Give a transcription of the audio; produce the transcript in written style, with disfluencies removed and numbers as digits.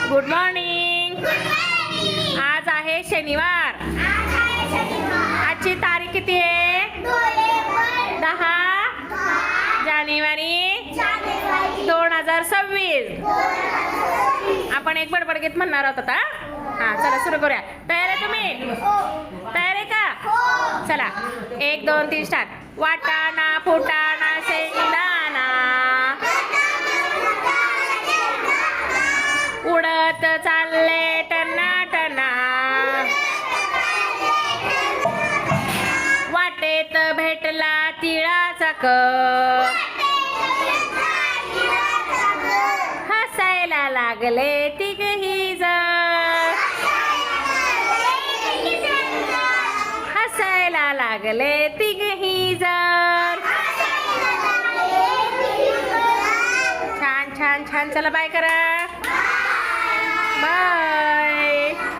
Good morning. आज आहे शनिवार. आजची तारीख किती आहे? 10 जानेवारी 2026. आपण एक बडबड गीत म्हणणार आहोत आता. हा चला सुरू करूया. तयार आहे तुम्ही? तयार आहे का? चला 1 2 3 स्टार्ट. वाटाणा फुटाणा शेंगदाणा उडत चालले टना टना, वाटेत भेटला तिळाचा कप, हसायला लागले तिघही जण, हसायला लागले तिघही जण. छान छान छान. चला बाय करा.